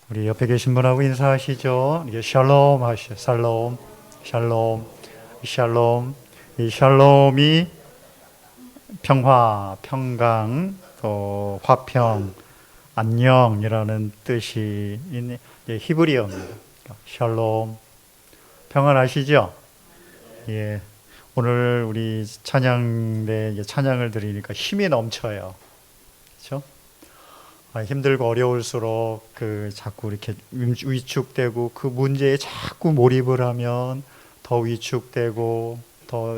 우리 옆에 계신 분하고 인사하시죠. 이게 샬롬 하시죠. 샬롬, 샬롬, 샬롬. 이 샬롬이 평화, 평강, 또 화평, 안녕이라는 뜻이 있는 히브리어입니다. 샬롬, 평안하시죠? 예. 오늘 우리 찬양대 찬양을 드리니까 힘이 넘쳐요. 그렇죠? 힘들고 어려울수록 자꾸 이렇게 위축되고 그 문제에 자꾸 몰입을 하면 더 위축되고 더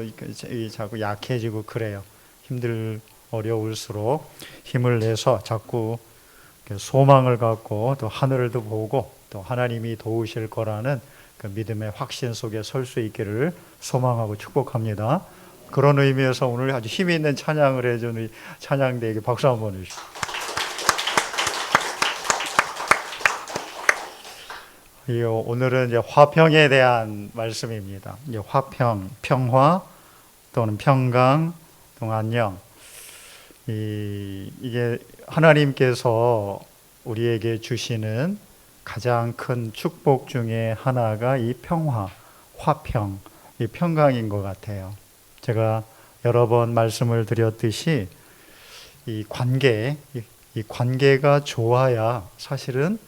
자꾸 약해지고 그래요. 어려울수록 힘을 내서 자꾸 소망을 갖고 또 하늘도 보고 또 하나님이 도우실 거라는 그 믿음의 확신 속에 설 수 있기를 소망하고 축복합니다. 그런 의미에서 오늘 아주 힘이 있는 찬양을 해주는 찬양대에게 박수 한번 주시죠. 오늘은 이제 화평에 대한 말씀입니다. 이제 화평, 평화 또는 평강 또는 안녕. 이게 하나님께서 우리에게 주시는 가장 큰 축복 중에 하나가 이 평화, 화평, 이 평강인 것 같아요. 제가 여러 번 말씀을 드렸듯이 이 관계가 좋아야 사실은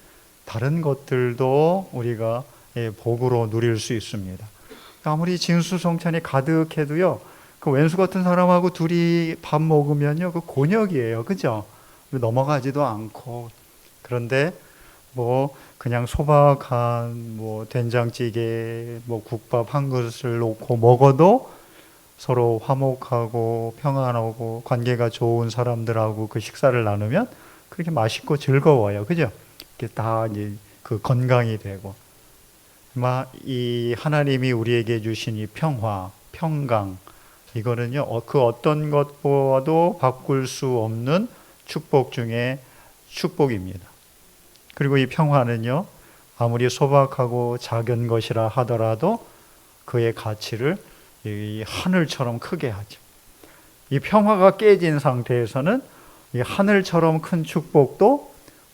다른 것들도 우리가 복으로 누릴 수 있습니다. 아무리 진수성찬이 가득해도요, 그 왼수 같은 사람하고 둘이 밥 먹으면요, 그 곤욕이에요. 그죠? 넘어가지도 않고. 그런데 그냥 소박한 된장찌개, 국밥 한 그릇을 놓고 먹어도 서로 화목하고 평안하고 관계가 좋은 사람들하고 그 식사를 나누면 그렇게 맛있고 즐거워요. 그죠? 이게 다 이제 그 건강이 되고. 이 하나님이 우리에게 주신 이 평화, 평강, 이거는요, 그 어떤 것보다도 바꿀 수 없는 축복 중에 축복입니다. 그리고 이 평화는요, 아무리 소박하고 작은 것이라 하더라도 그의 가치를 이 하늘처럼 크게 하죠. 이 평화가 깨진 상태에서는 이 하늘처럼 큰 축복도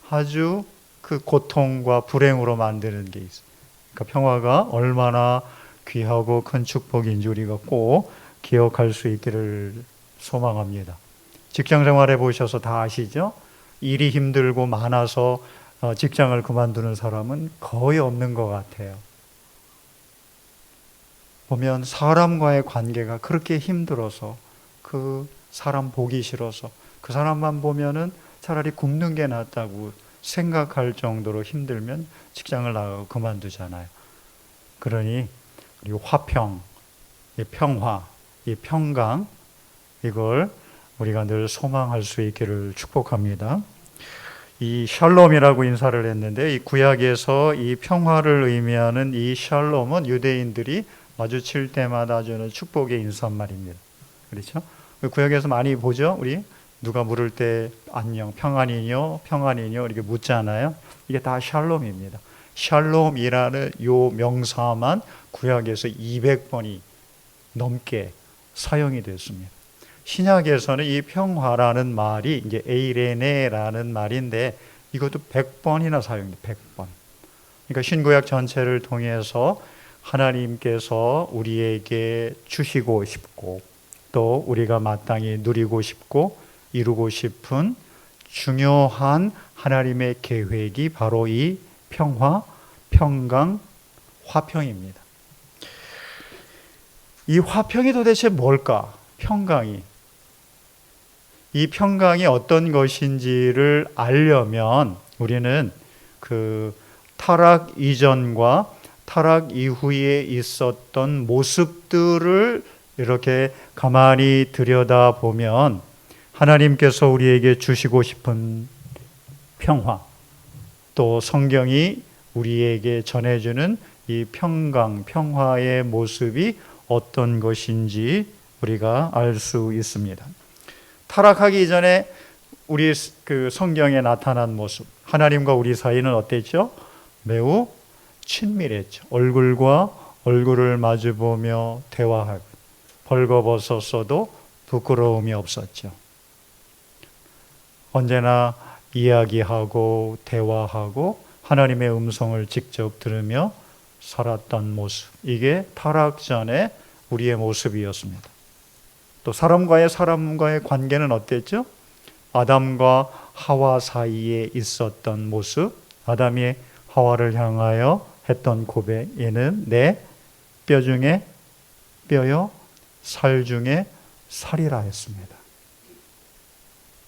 아주 그 고통과 불행으로 만드는 게 있어요. 그러니까 평화가 얼마나 귀하고 큰 축복인지 우리가 꼭 기억할 수 있기를 소망합니다. 직장 생활해 보셔서 다 아시죠? 일이 힘들고 많아서 직장을 그만두는 사람은 거의 없는 것 같아요. 보면 사람과의 관계가 그렇게 힘들어서 그 사람 보기 싫어서 그 사람만 보면은 차라리 굶는 게 낫다고 생각할 정도로 힘들면 직장을 나가고 그만두잖아요. 그러니 이 화평, 이 평화, 이 평강, 이걸 우리가 늘 소망할 수 있기를 축복합니다. 이 샬롬이라고 인사를 했는데 이 구약에서 이 평화를 의미하는 이 샬롬은 유대인들이 마주칠 때마다 주는 축복의 인사말입니다. 그렇죠? 구약에서 많이 보죠. 우리 누가 물을 때 안녕, 평안이뇨, 평안이뇨 이렇게 묻잖아요. 이게 다 샬롬입니다. 샬롬이라는 요 명사만 구약에서 200번이 넘게 사용이 됐습니다. 신약에서는 이 평화라는 말이 이제 에이레네라는 말인데 이것도 100번이나 사용돼요. 100번. 그러니까 신구약 전체를 통해서 하나님께서 우리에게 주시고 싶고 또 우리가 마땅히 누리고 싶고 이루고 싶은 중요한 하나님의 계획이 바로 이 평화, 평강, 화평입니다. 이 화평이 도대체 뭘까? 평강이. 이 평강이 어떤 것인지를 알려면 우리는 그 타락 이전과 타락 이후에 있었던 모습들을 이렇게 가만히 들여다보면 하나님께서 우리에게 주시고 싶은 평화, 또 성경이 우리에게 전해주는 이 평강, 평화의 모습이 어떤 것인지 우리가 알 수 있습니다. 타락하기 이전에 우리 그 성경에 나타난 모습, 하나님과 우리 사이는 어땠죠? 매우 친밀했죠. 얼굴과 얼굴을 마주보며 대화하고 벌거벗었어도 부끄러움이 없었죠. 언제나 이야기하고 대화하고 하나님의 음성을 직접 들으며 살았던 모습, 이게 타락 전에 우리의 모습이었습니다. 또 사람과의 관계는 어땠죠? 아담과 하와 사이에 있었던 모습, 아담이 하와를 향하여 했던 고백, 얘는 내 뼈 중에 뼈요, 살 중에 살이라 했습니다.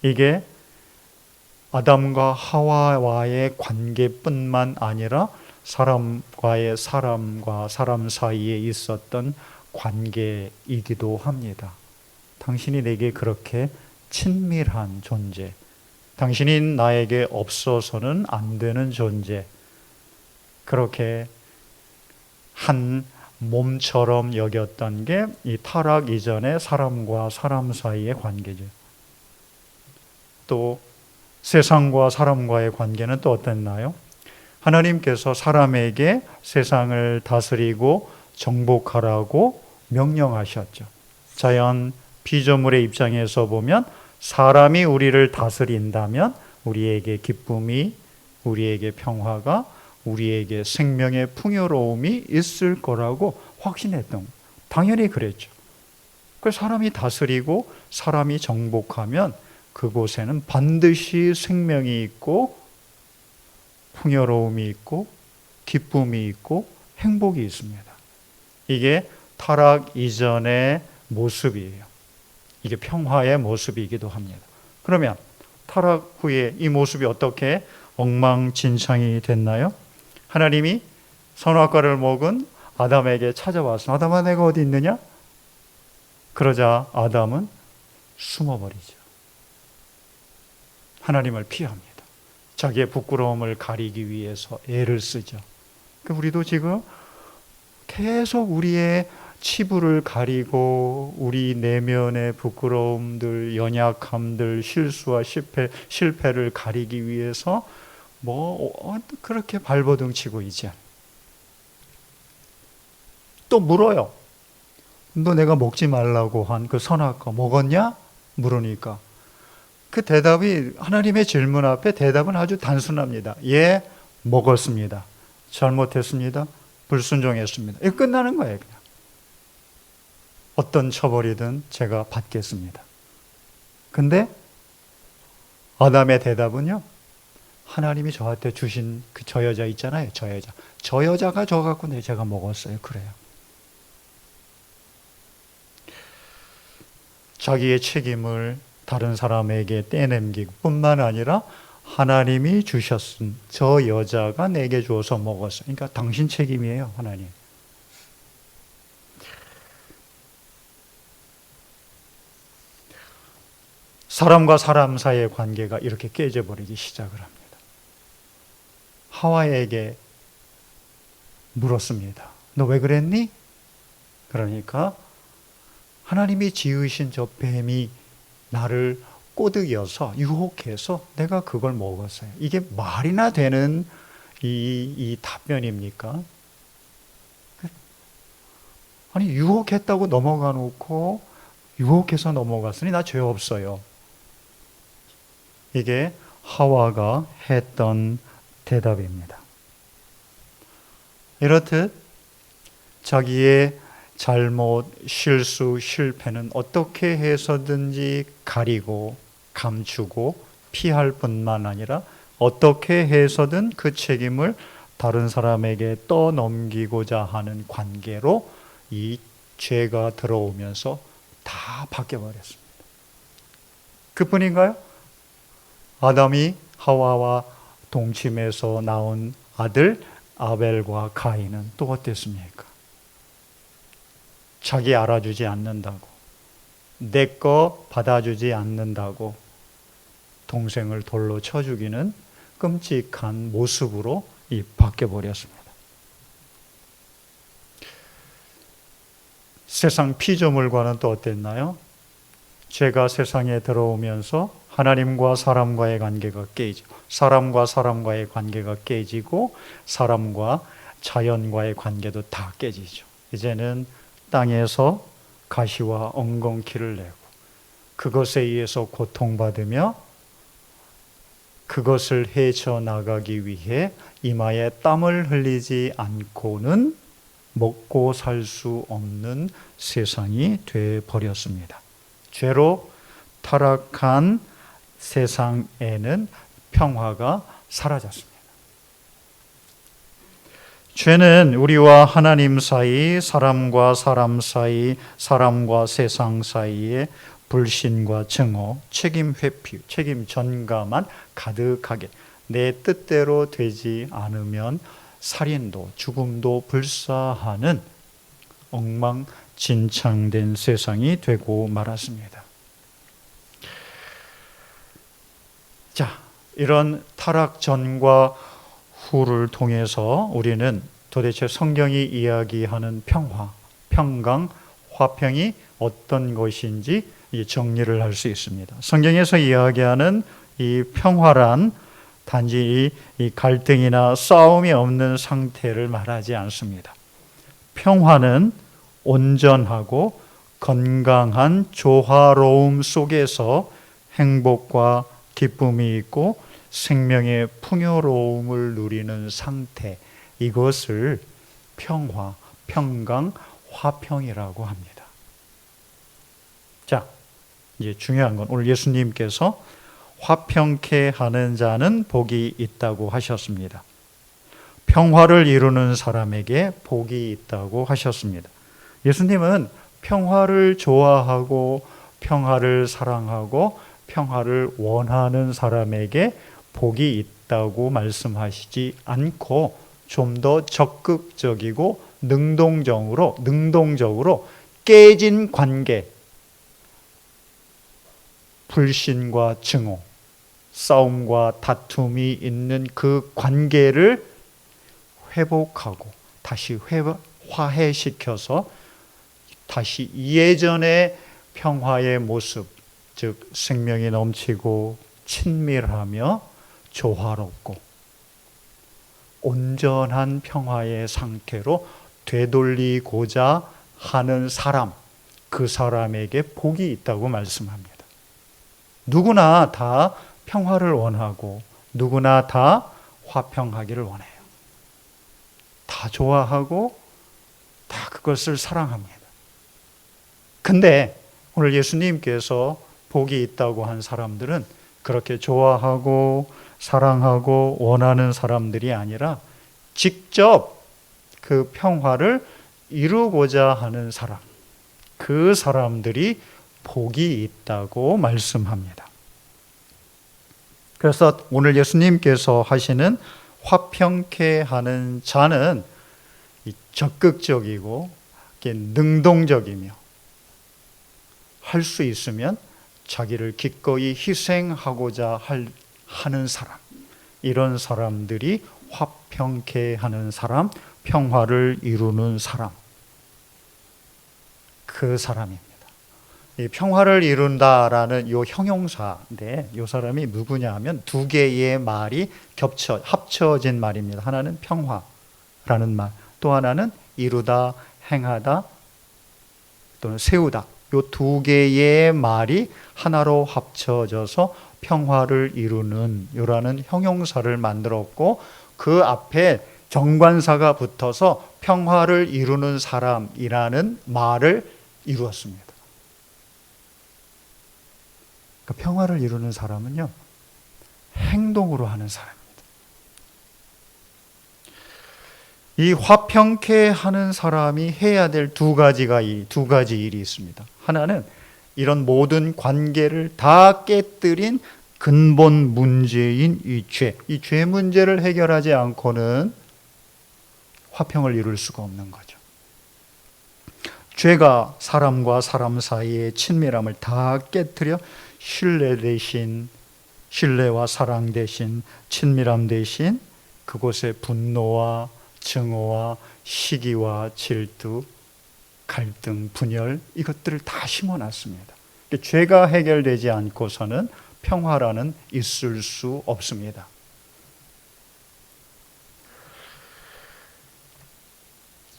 이게 아담과 하와와의 관계뿐만 아니라 사람과 사람 사이에 있었던 관계이기도 합니다. 당신이 내게 그렇게 친밀한 존재, 당신이 나에게 없어서는 안 되는 존재, 그렇게 한 몸처럼 여겼던 게 이 타락 이전의 사람과 사람 사이의 관계죠. 또 세상과 사람과의 관계는 또 어땠나요? 하나님께서 사람에게 세상을 다스리고 정복하라고 명령하셨죠. 자연 피조물의 입장에서 보면 사람이 우리를 다스린다면 우리에게 기쁨이, 우리에게 평화가, 우리에게 생명의 풍요로움이 있을 거라고 확신했던, 당연히 그랬죠. 그 사람이 다스리고 사람이 정복하면 그곳에는 반드시 생명이 있고 풍요로움이 있고 기쁨이 있고 행복이 있습니다. 이게 타락 이전의 모습이에요. 이게 평화의 모습이기도 합니다. 그러면 타락 후에 이 모습이 어떻게 엉망진창이 됐나요? 하나님이 선악과를 먹은 아담에게 찾아와서 아담아 내가 어디 있느냐? 그러자 아담은 숨어버리죠. 하나님을 피합니다. 자기의 부끄러움을 가리기 위해서 애를 쓰죠. 우리도 지금 계속 우리의 치부를 가리고 우리 내면의 부끄러움들, 연약함들, 실수와 실패를 가리기 위해서 그렇게 발버둥 치고 있지 않아요. 또 물어요. 너 내가 먹지 말라고 한 그 선악과 먹었냐? 물으니까 그 대답이, 하나님의 질문 앞에 대답은 아주 단순합니다. 예, 먹었습니다. 잘못했습니다. 불순종했습니다. 이거 끝나는 거예요. 그냥. 어떤 처벌이든 제가 받겠습니다. 근데 아담의 대답은요, 하나님이 저한테 주신 저 여자 있잖아요. 저 여자가 저 갖고 제가 먹었어요. 그래요. 자기의 책임을 다른 사람에게 떼넘기고 뿐만 아니라 하나님이 주셨은 저 여자가 내게 주어서 먹었어요. 그러니까 당신 책임이에요, 하나님. 사람과 사람 사이의 관계가 이렇게 깨져버리기 시작을 합니다. 하와에게 물었습니다. 너 왜 그랬니? 그러니까 하나님이 지으신 저 뱀이 나를 꼬드겨서 유혹해서 내가 그걸 먹었어요. 이게 말이나 되는 이 답변입니까? 아니 유혹했다고 넘어가 놓고 유혹해서 넘어갔으니 나 죄 없어요. 이게 하와가 했던 대답입니다. 이렇듯 자기의 잘못, 실수, 실패는 어떻게 해서든지 가리고 감추고 피할 뿐만 아니라 어떻게 해서든 그 책임을 다른 사람에게 떠넘기고자 하는 관계로 이 죄가 들어오면서 다 바뀌어버렸습니다. 그뿐인가요? 아담이 하와와 동침해서 나온 아들 아벨과 가인은 또 어땠습니까? 자기 알아주지 않는다고, 내 거 받아주지 않는다고 동생을 돌로 쳐 죽이는 끔찍한 모습으로 바뀌어버렸습니다. 세상 피조물과는 또 어땠나요? 죄가 세상에 들어오면서 하나님과 사람과의 관계가 깨지고, 사람과 사람과의 관계가 깨지고, 사람과 자연과의 관계도 다 깨지죠. 이제는 땅에서 가시와 엉겅퀴를 내고 그것에 의해서 고통받으며 그것을 헤쳐나가기 위해 이마에 땀을 흘리지 않고는 먹고 살 수 없는 세상이 되어버렸습니다. 죄로 타락한 세상에는 평화가 사라졌습니다. 죄는 우리와 하나님 사이, 사람과 사람 사이, 사람과 세상 사이에 불신과 증오, 책임 회피, 책임 전가만 가득하게 내 뜻대로 되지 않으면 살인도 죽음도 불사하는 엉망진창된 세상이 되고 말았습니다. 자, 이런 타락 전과 후를 통해서 우리는 도대체 성경이 이야기하는 평화, 평강, 화평이 어떤 것인지 정리를 할 수 있습니다. 성경에서 이야기하는 이 평화란 단지 이 갈등이나 싸움이 없는 상태를 말하지 않습니다. 평화는 온전하고 건강한 조화로움 속에서 행복과 기쁨이 있고 생명의 풍요로움을 누리는 상태, 이것을 평화, 평강, 화평이라고 합니다. 자, 이제 중요한 건 오늘 예수님께서 화평케 하는 자는 복이 있다고 하셨습니다. 평화를 이루는 사람에게 복이 있다고 하셨습니다. 예수님은 평화를 좋아하고 평화를 사랑하고 평화를 원하는 사람에게 복이 있다고 말씀하시지 않고 좀 더 적극적이고 능동적으로 깨진 관계, 불신과 증오, 싸움과 다툼이 있는 그 관계를 회복하고 다시 화해시켜서 다시 예전의 평화의 모습, 즉 생명이 넘치고 친밀하며 조화롭고 온전한 평화의 상태로 되돌리고자 하는 사람, 그 사람에게 복이 있다고 말씀합니다. 누구나 다 평화를 원하고 누구나 다 화평하기를 원해요. 다 좋아하고 다 그것을 사랑합니다. 근데 오늘 예수님께서 복이 있다고 한 사람들은 그렇게 좋아하고 사랑하고 원하는 사람들이 아니라 직접 그 평화를 이루고자 하는 사람, 그 사람들이 복이 있다고 말씀합니다. 그래서 오늘 예수님께서 하시는 화평케 하는 자는 적극적이고 능동적이며 할 수 있으면 자기를 기꺼이 희생하고자 하는 사람, 이런 사람들이 화평케 하는 사람, 평화를 이루는 사람, 그 사람입니다. 이 평화를 이룬다라는 이 형용사인데 이 사람이 누구냐 하면 두 개의 말이 합쳐진 말입니다. 하나는 평화라는 말, 또 하나는 이루다, 행하다 또는 세우다. 이 두 개의 말이 하나로 합쳐져서 평화를 이루는 이라는 형용사를 만들었고 그 앞에 정관사가 붙어서 평화를 이루는 사람이라는 말을 이루었습니다. 그 평화를 이루는 사람은요, 행동으로 하는 사람입니다. 이 화평케 하는 사람이 해야 될 두 가지 일이 있습니다. 하나는 이런 모든 관계를 다 깨뜨린 근본 문제인 이 죄 문제를 해결하지 않고는 화평을 이룰 수가 없는 거죠. 죄가 사람과 사람 사이의 친밀함을 다 깨뜨려 신뢰와 사랑 대신 친밀함 대신 그곳에 분노와 증오와 시기와 질투, 갈등, 분열 이것들을 다 심어놨습니다. 죄가 해결되지 않고서는 평화라는 있을 수 없습니다.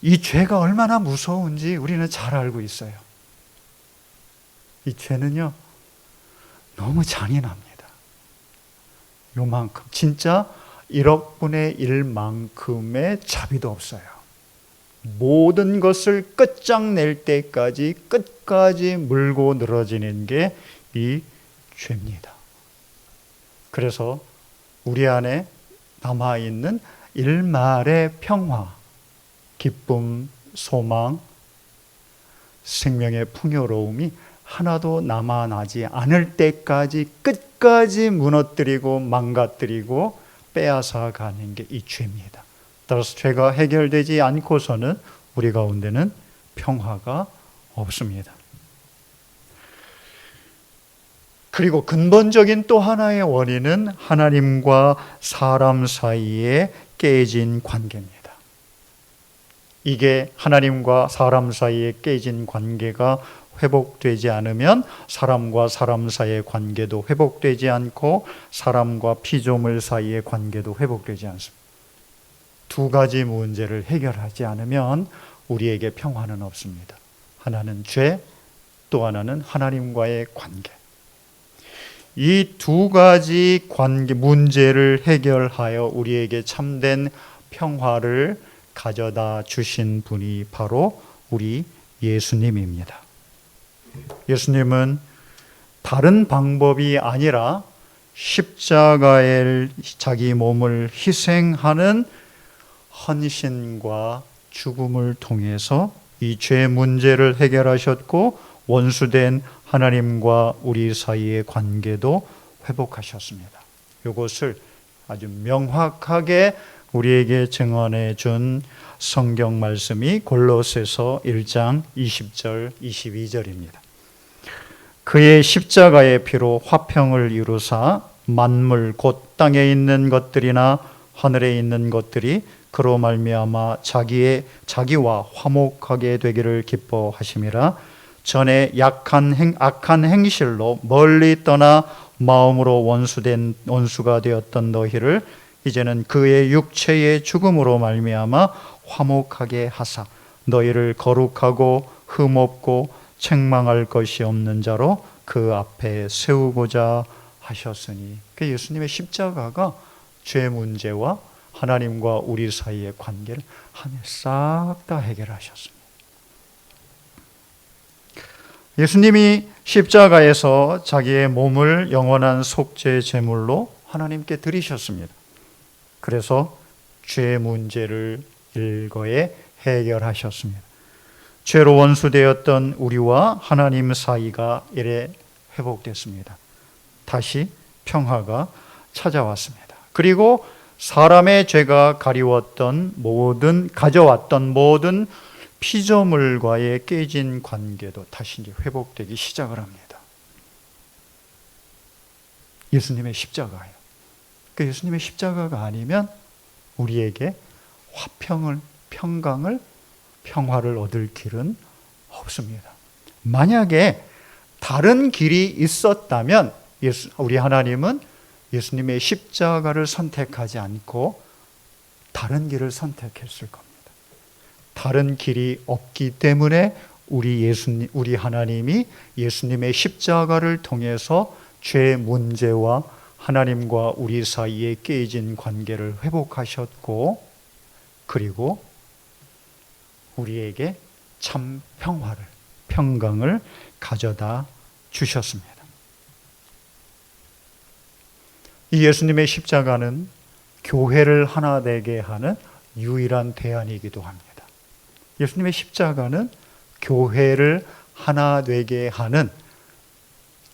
이 죄가 얼마나 무서운지 우리는 잘 알고 있어요. 이 죄는요, 너무 잔인합니다. 요만큼, 진짜 1억 분의 1만큼의 자비도 없어요. 모든 것을 끝장낼 때까지 끝까지 물고 늘어지는 게 이 죄입니다. 그래서 우리 안에 남아있는 일말의 평화, 기쁨, 소망, 생명의 풍요로움이 하나도 남아나지 않을 때까지 끝까지 무너뜨리고 망가뜨리고 빼앗아 가는 게 이 죄입니다. 따라서 죄가 해결되지 않고서는 우리 가운데는 평화가 없습니다. 그리고 근본적인 또 하나의 원인은 하나님과 사람 사이에 깨진 관계입니다. 이게 하나님과 사람 사이에 깨진 관계가 회복되지 않으면 사람과 사람 사이의 관계도 회복되지 않고 사람과 피조물 사이의 관계도 회복되지 않습니다. 두 가지 문제를 해결하지 않으면 우리에게 평화는 없습니다. 하나는 죄, 또 하나는 하나님과의 관계. 이 두 가지 관계 문제를 해결하여 우리에게 참된 평화를 가져다 주신 분이 바로 우리 예수님입니다. 예수님은 다른 방법이 아니라 십자가에 자기 몸을 희생하는 헌신과 죽음을 통해서 이 죄 문제를 해결하셨고 원수된 하나님과 우리 사이의 관계도 회복하셨습니다. 이것을 아주 명확하게 우리에게 증언해 준 성경 말씀이 골로새서 1장 20절 22절입니다. 그의 십자가의 피로 화평을 이루사 만물 곧 땅에 있는 것들이나 하늘에 있는 것들이 그로 말미암아 자기와 화목하게 되기를 기뻐하심이라. 전에 악한 행실로 멀리 떠나 마음으로 원수가 되었던 너희를 이제는 그의 육체의 죽음으로 말미암아 화목하게 하사 너희를 거룩하고 흠없고 책망할 것이 없는 자로 그 앞에 세우고자 하셨으니. 그 예수님의 십자가가 죄 문제와 하나님과 우리 사이의 관계를 한 해 싹 다 해결하셨습니다. 예수님이 십자가에서 자기의 몸을 영원한 속죄 제물로 하나님께 드리셨습니다. 그래서 죄 문제를 일거에 해결하셨습니다. 죄로 원수되었던 우리와 하나님 사이가 이래 회복됐습니다. 다시 평화가 찾아왔습니다. 그리고 사람의 죄가 가져왔던 모든 피조물과의 깨진 관계도 다시 이제 회복되기 시작을 합니다. 예수님의 십자가예요. 그 예수님의 십자가가 아니면 우리에게 평화를 얻을 길은 없습니다. 만약에 다른 길이 있었다면 우리 하나님은 예수님의 십자가를 선택하지 않고 다른 길을 선택했을 겁니다. 다른 길이 없기 때문에 우리 하나님이 예수님의 십자가를 통해서 죄 문제와 하나님과 우리 사이에 깨진 관계를 회복하셨고, 그리고 우리에게 참 평강을 가져다 주셨습니다. 이 예수님의 십자가는 교회를 하나 되게 하는 유일한 대안이기도 합니다. 예수님의 십자가는 교회를 하나 되게 하는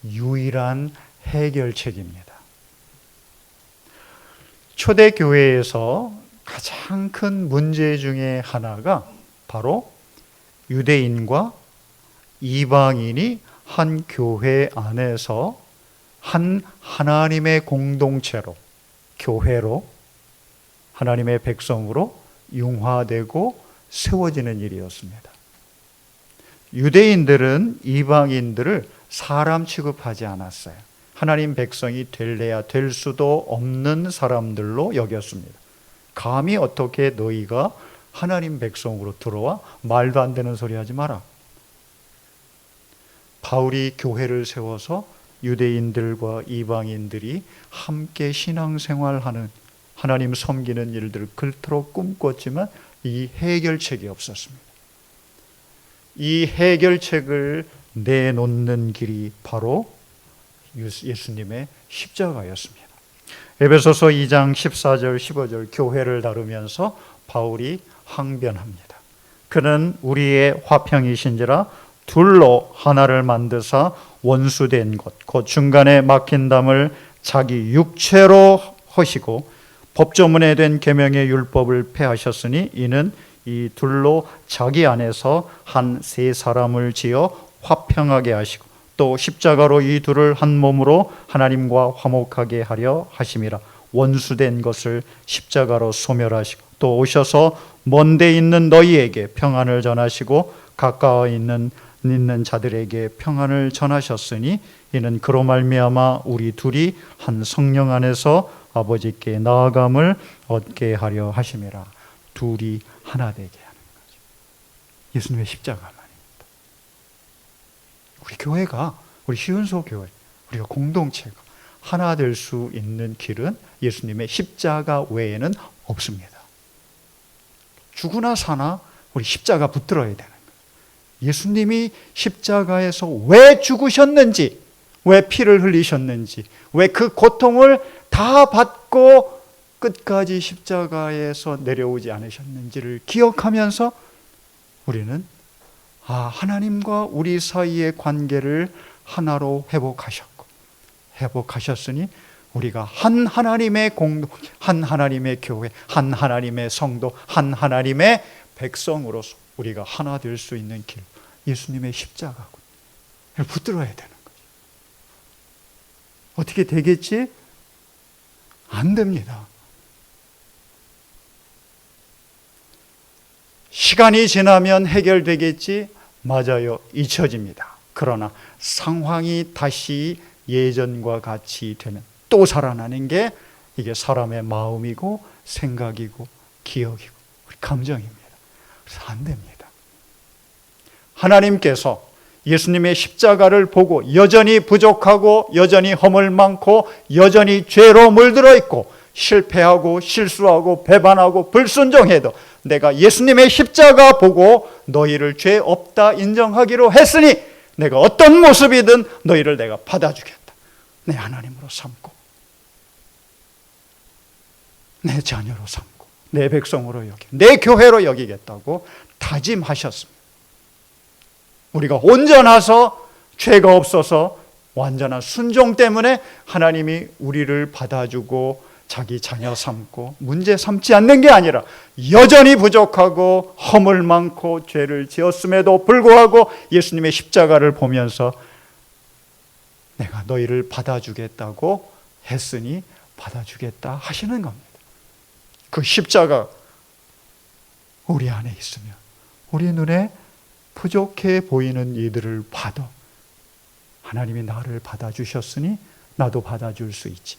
유일한 해결책입니다. 초대교회에서 가장 큰 문제 중에 하나가 바로 유대인과 이방인이 한 교회 안에서 한 하나님의 공동체로, 교회로, 하나님의 백성으로 융화되고 세워지는 일이었습니다. 유대인들은 이방인들을 사람 취급하지 않았어요. 하나님 백성이 될래야 될 수도 없는 사람들로 여겼습니다. 감히 어떻게 너희가 하나님 백성으로 들어와? 말도 안 되는 소리 하지 마라. 바울이 교회를 세워서 유대인들과 이방인들이 함께 신앙생활하는, 하나님 섬기는 일들을 그토록 꿈꿨지만 이 해결책이 없었습니다. 이 해결책을 내놓는 길이 바로 예수님의 십자가였습니다. 에베소서 2장 14절 15절 교회를 다루면서 바울이 항변합니다. 그는 우리의 화평이신지라 둘로 하나를 만드사 원수된 것 곧 중간에 막힌 담을 자기 육체로 허시고 법조문에 된 계명의 율법을 폐하셨으니 이는 이 둘로 자기 안에서 한 세 사람을 지어 화평하게 하시고 또 십자가로 이 둘을 한 몸으로 하나님과 화목하게 하려 하심이라. 원수된 것을 십자가로 소멸하시고 또 오셔서 먼데 있는 너희에게 평안을 전하시고 가까워 있는 자들에게 평안을 전하셨으니 이는 그로 말미암아 우리 둘이 한 성령 안에서 아버지께 나아감을 얻게 하려 하심이라. 둘이 하나 되게 하는 거죠. 예수님의 십자가만입니다. 우리 교회가, 우리 시은소 교회, 우리가 공동체가 하나 될 수 있는 길은 예수님의 십자가 외에는 없습니다. 죽으나 사나 우리 십자가 붙들어야 되는 거예요. 예수님이 십자가에서 왜 죽으셨는지, 왜 피를 흘리셨는지, 왜 그 고통을 다 받고 끝까지 십자가에서 내려오지 않으셨는지를 기억하면서 우리는 하나님과 우리 사이의 관계를 하나로 회복하셨으니 우리가 한 하나님의 공동, 한 하나님의 교회, 한 하나님의 성도, 한 하나님의 백성으로서 우리가 하나 될 수 있는 길, 예수님의 십자가고 붙들어야 되는 거죠. 어떻게 되겠지? 안 됩니다. 시간이 지나면 해결되겠지? 맞아요. 잊혀집니다. 그러나 상황이 다시 예전과 같이 되면 또 살아나는 게 이게 사람의 마음이고 생각이고 기억이고 감정입니다. 그래서 안 됩니다. 하나님께서 예수님의 십자가를 보고 여전히 부족하고 여전히 허물 많고 여전히 죄로 물들어 있고 실패하고 실수하고 배반하고 불순종해도 내가 예수님의 십자가 보고 너희를 죄 없다 인정하기로 했으니 내가 어떤 모습이든 너희를 내가 받아주겠다. 내 하나님으로 삼고 내 자녀로 삼고 내 백성으로 여기 내 교회로 여기겠다고 다짐하셨습니다. 우리가 온전해서 죄가 없어서 완전한 순종 때문에 하나님이 우리를 받아주고 자기 자녀 삼고 문제 삼지 않는 게 아니라 여전히 부족하고 허물 많고 죄를 지었음에도 불구하고 예수님의 십자가를 보면서 내가 너희를 받아주겠다고 했으니 받아주겠다 하시는 겁니다. 그 십자가 우리 안에 있으면 우리 눈에 부족해 보이는 이들을 봐도 하나님이 나를 받아주셨으니 나도 받아줄 수 있지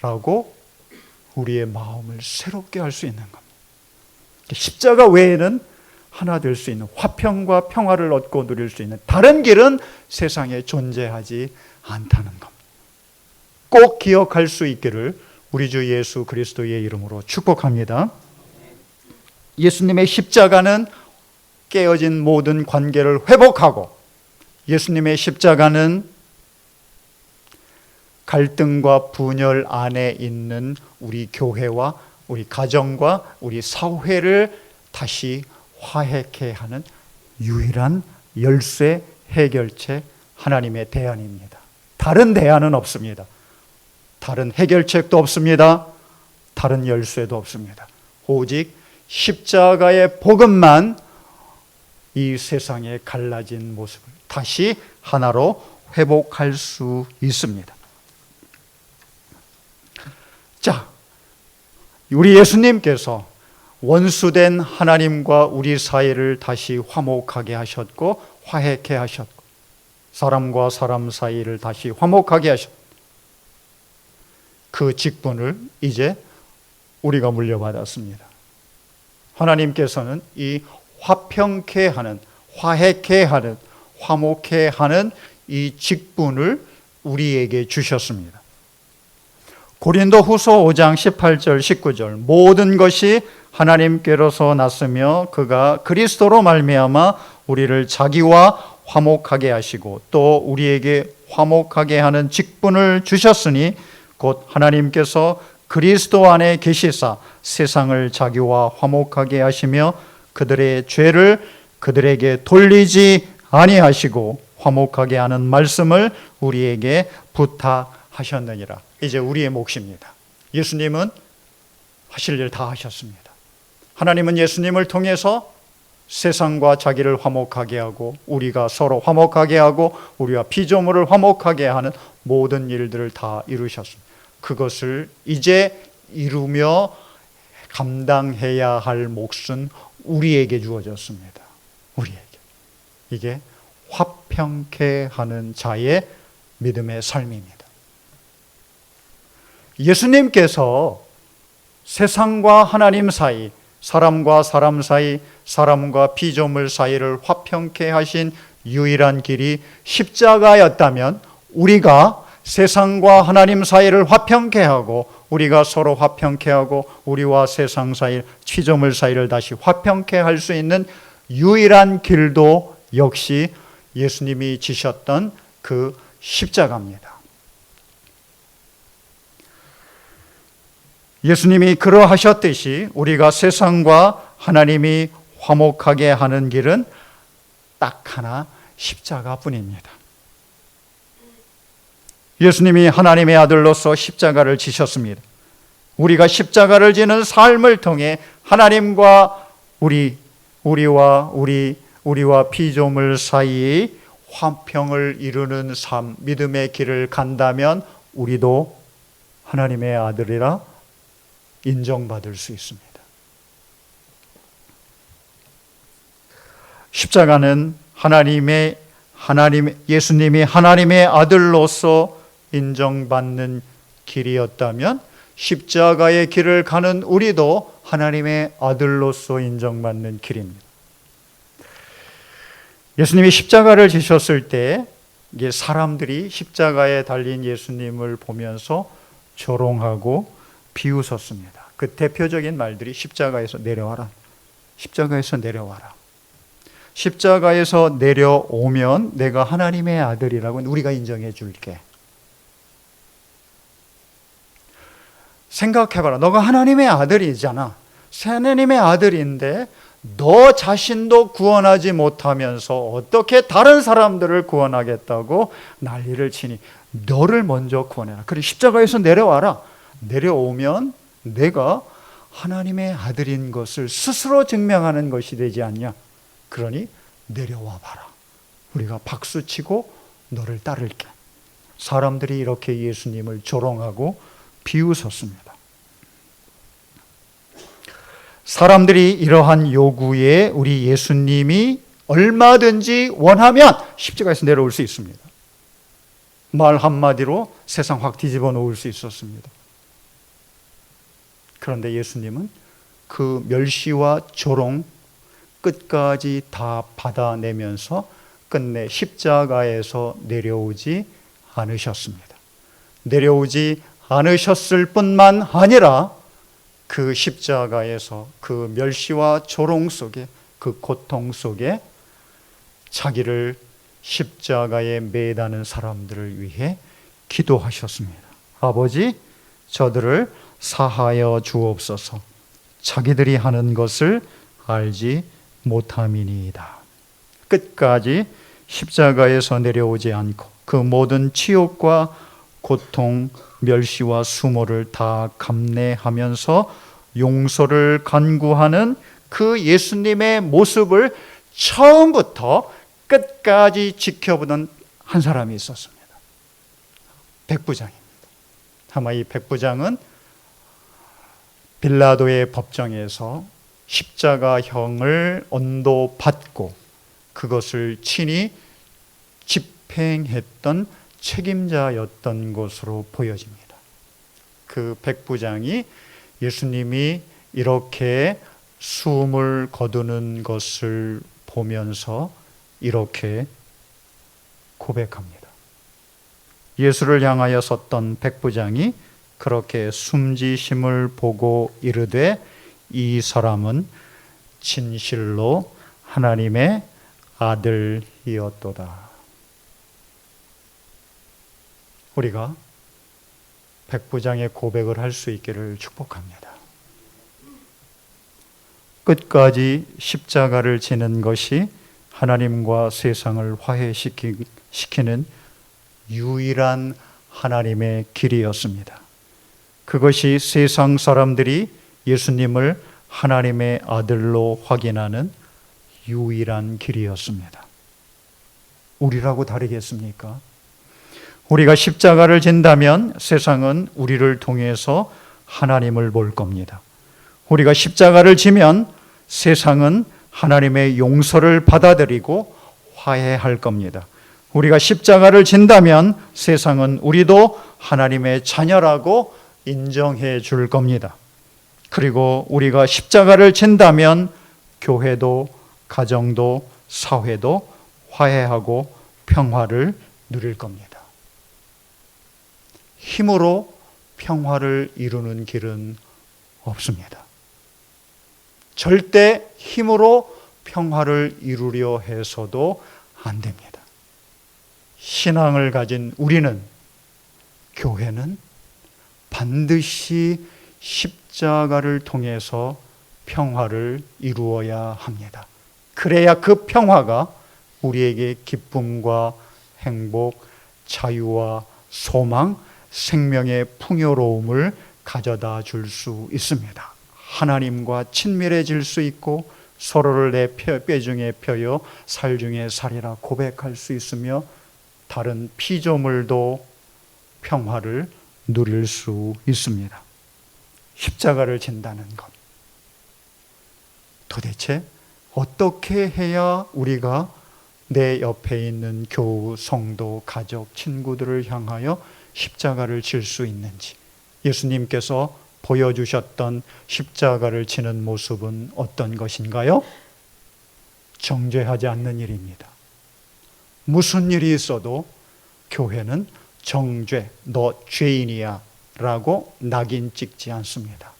라고 우리의 마음을 새롭게 할 수 있는 겁니다. 십자가 외에는 하나 될 수 있는 화평과 평화를 얻고 누릴 수 있는 다른 길은 세상에 존재하지 않다는 겁니다. 꼭 기억할 수 있기를 우리 주 예수 그리스도의 이름으로 축복합니다. 예수님의 십자가는 깨어진 모든 관계를 회복하고 예수님의 십자가는 갈등과 분열 안에 있는 우리 교회와 우리 가정과 우리 사회를 다시 화해케 하는 유일한 열쇠 해결책 하나님의 대안입니다. 다른 대안은 없습니다. 다른 해결책도 없습니다. 다른 열쇠도 없습니다. 오직 십자가의 복음만 이 세상의 갈라진 모습을 다시 하나로 회복할 수 있습니다. 자, 우리 예수님께서 원수된 하나님과 우리 사이를 다시 화목하게 하셨고 화해케 하셨고 사람과 사람 사이를 다시 화목하게 하셨고 그 직분을 이제 우리가 물려받았습니다. 하나님께서는 이 화평케 하는, 화해케 하는, 화목케 하는 이 직분을 우리에게 주셨습니다. 고린도후서 5장 18절 19절 모든 것이 하나님께로서 났으며 그가 그리스도로 말미암아 우리를 자기와 화목하게 하시고 또 우리에게 화목하게 하는 직분을 주셨으니 곧 하나님께서 그리스도 안에 계시사 세상을 자기와 화목하게 하시며 그들의 죄를 그들에게 돌리지 아니하시고 화목하게 하는 말씀을 우리에게 부탁하셨느니라. 이제 우리의 몫입니다. 예수님은 하실 일 다 하셨습니다. 하나님은 예수님을 통해서 세상과 자기를 화목하게 하고 우리가 서로 화목하게 하고 우리와 피조물을 화목하게 하는 모든 일들을 다 이루셨습니다. 그것을 이제 이루며 감당해야 할 몫은 우리에게 주어졌습니다. 우리에게. 이게 화평케 하는 자의 믿음의 삶입니다. 예수님께서 세상과 하나님 사이, 사람과 사람 사이, 사람과 피조물 사이를 화평케 하신 유일한 길이 십자가였다면 우리가 세상과 하나님 사이를 화평케 하고 우리가 서로 화평케 하고 우리와 세상 사이, 피조물 사이를 다시 화평케 할 수 있는 유일한 길도 역시 예수님이 지셨던 그 십자가입니다. 예수님이 그러하셨듯이 우리가 세상과 하나님이 화목하게 하는 길은 딱 하나 십자가뿐입니다. 예수님이 하나님의 아들로서 십자가를 지셨습니다. 우리가 십자가를 지는 삶을 통해 하나님과 우리와 피조물 사이의 화평을 이루는 삶, 믿음의 길을 간다면 우리도 하나님의 아들이라 인정받을 수 있습니다. 십자가는 예수님이 하나님의 아들로서 인정받는 길이었다면 십자가의 길을 가는 우리도 하나님의 아들로서 인정받는 길입니다. 예수님이 십자가를 지셨을 때 사람들이 십자가에 달린 예수님을 보면서 조롱하고 비웃었습니다. 그 대표적인 말들이 십자가에서 내려와라. 십자가에서 내려와라. 십자가에서 내려오면 내가 하나님의 아들이라고 우리가 인정해 줄게. 생각해봐라. 너가 하나님의 아들이잖아. 하나님의 아들인데 너 자신도 구원하지 못하면서 어떻게 다른 사람들을 구원하겠다고 난리를 치니 너를 먼저 구원해라. 그래 십자가에서 내려와라. 내려오면 내가 하나님의 아들인 것을 스스로 증명하는 것이 되지 않냐. 그러니 내려와 봐라. 우리가 박수치고 너를 따를게. 사람들이 이렇게 예수님을 조롱하고 비웃었습니다. 사람들이 이러한 요구에 우리 예수님이 얼마든지 원하면 십자가에서 내려올 수 있습니다. 말 한마디로 세상 확 뒤집어 놓을 수 있었습니다. 그런데 예수님은 그 멸시와 조롱 끝까지 다 받아내면서 끝내 십자가에서 내려오지 않으셨습니다. 내려오지 않으셨을 뿐만 아니라 그 십자가에서 그 멸시와 조롱 속에 그 고통 속에 자기를 십자가에 매다는 사람들을 위해 기도하셨습니다. 아버지, 저들을 사하여 주옵소서. 자기들이 하는 것을 알지 못함이니이다. 끝까지 십자가에서 내려오지 않고 그 모든 치욕과 고통, 멸시와 수모를 다 감내하면서 용서를 간구하는 그 예수님의 모습을 처음부터 끝까지 지켜보던 한 사람이 있었습니다. 백부장입니다. 아마 이 백부장은 빌라도의 법정에서 십자가형을 언도받고 그것을 친히 집행했던 책임자였던 것으로 보여집니다. 그 백부장이 예수님이 이렇게 숨을 거두는 것을 보면서 이렇게 고백합니다. 예수를 향하여 섰던 백부장이 그렇게 숨지심을 보고 이르되 이 사람은 진실로 하나님의 아들이었도다. 우리가 백부장의 고백을 할 수 있기를 축복합니다. 끝까지 십자가를 지는 것이 하나님과 세상을 화해시키는 유일한 하나님의 길이었습니다. 그것이 세상 사람들이 예수님을 하나님의 아들로 확인하는 유일한 길이었습니다. 우리라고 다르겠습니까? 우리가 십자가를 진다면 세상은 우리를 통해서 하나님을 볼 겁니다. 우리가 십자가를 지면 세상은 하나님의 용서를 받아들이고 화해할 겁니다. 우리가 십자가를 진다면 세상은 우리도 하나님의 자녀라고 인정해 줄 겁니다. 그리고 우리가 십자가를 진다면 교회도 가정도 사회도 화해하고 평화를 누릴 겁니다. 힘으로 평화를 이루는 길은 없습니다. 절대 힘으로 평화를 이루려 해서도 안 됩니다. 신앙을 가진 우리는, 교회는 반드시 십자가를 통해서 평화를 이루어야 합니다. 그래야 그 평화가 우리에게 기쁨과 행복, 자유와 소망, 생명의 풍요로움을 가져다 줄 수 있습니다. 하나님과 친밀해질 수 있고 서로를 내 뼈 중에 뼈요 살 중에 살이라 고백할 수 있으며 다른 피조물도 평화를 누릴 수 있습니다. 십자가를 진다는 것, 도대체 어떻게 해야 우리가 내 옆에 있는 교우, 성도, 가족, 친구들을 향하여 십자가를 질 수 있는지, 예수님께서 보여주셨던 십자가를 지는 모습은 어떤 것인가요? 정죄하지 않는 일입니다. 무슨 일이 있어도 교회는 정죄, 너 죄인이야 라고 낙인 찍지 않습니다.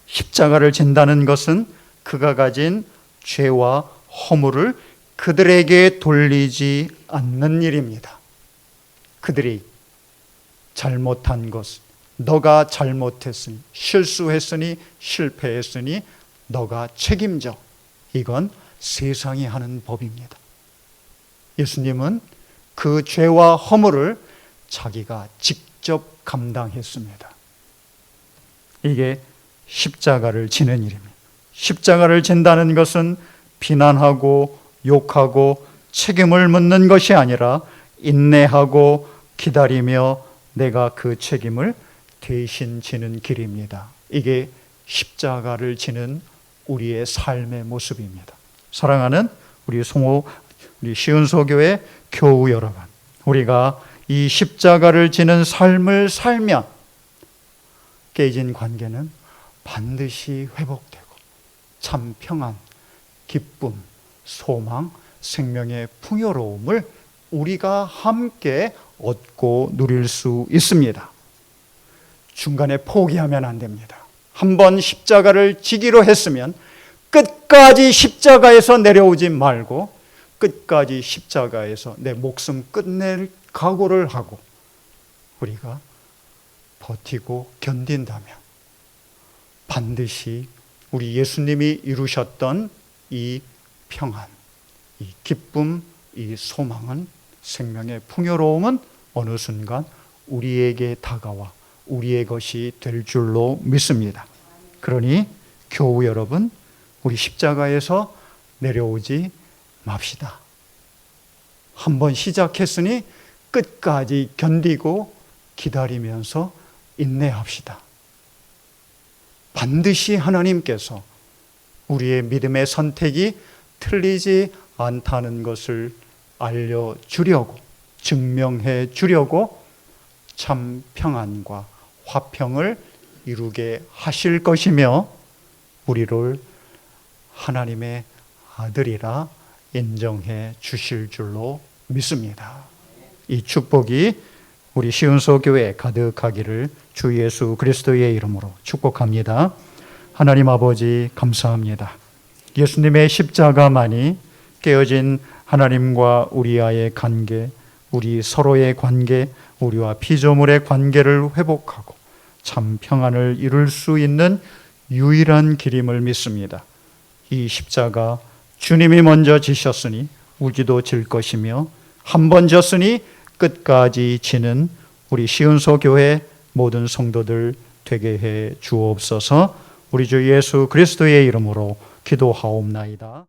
십자가를 진다는 것은 그가 가진 죄와 허물을 그들에게 돌리지 않는 일입니다. 그들이 잘못한 것, 너가 잘못했으니, 실수했으니, 실패했으니 너가 책임져. 이건 세상이 하는 법입니다. 예수님은 그 죄와 허물을 자기가 직접 감당했습니다. 이게 십자가를 지는 일입니다. 십자가를 진다는 것은 비난하고 욕하고 책임을 묻는 것이 아니라 인내하고 기다리며 내가 그 책임을 대신 지는 길입니다. 이게 십자가를 지는 우리의 삶의 모습입니다. 사랑하는 우리 시은소교회 교우 여러분, 우리가 이 십자가를 지는 삶을 살면 깨진 관계는 반드시 회복되고 참 평안, 기쁨, 소망, 생명의 풍요로움을 우리가 함께 얻고 누릴 수 있습니다. 중간에 포기하면 안 됩니다. 한번 십자가를 지기로 했으면 끝까지 십자가에서 내려오지 말고 끝까지 십자가에서 내 목숨 끝낼 각오를 하고 우리가 버티고 견딘다면 반드시 우리 예수님이 이루셨던 이 평안, 이 기쁨, 이 소망은, 생명의 풍요로움은 어느 순간 우리에게 다가와 우리의 것이 될 줄로 믿습니다. 그러니 교우 여러분, 우리 십자가에서 내려오지 맙시다. 한번 시작했으니 끝까지 견디고 기다리면서 인내합시다. 반드시 하나님께서 우리의 믿음의 선택이 틀리지 않다는 것을 알려주려고, 증명해 주려고 참 평안과 화평을 이루게 하실 것이며 우리를 하나님의 아들이라 인정해 주실 줄로 믿습니다. 이 축복이 우리 시은소 교회에 가득하기를 주 예수 그리스도의 이름으로 축복합니다. 하나님 아버지 감사합니다. 예수님의 십자가만이 깨어진 하나님과 우리와의 관계, 우리 서로의 관계, 우리와 피조물의 관계를 회복하고 참 평안을 이룰 수 있는 유일한 길임을 믿습니다. 이 십자가 주님이 먼저 지셨으니 우리도 질 것이며 한 번 졌으니 끝까지 지는 우리 시은소 교회 모든 성도들 되게 해 주옵소서. 우리 주 예수 그리스도의 이름으로 기도하옵나이다.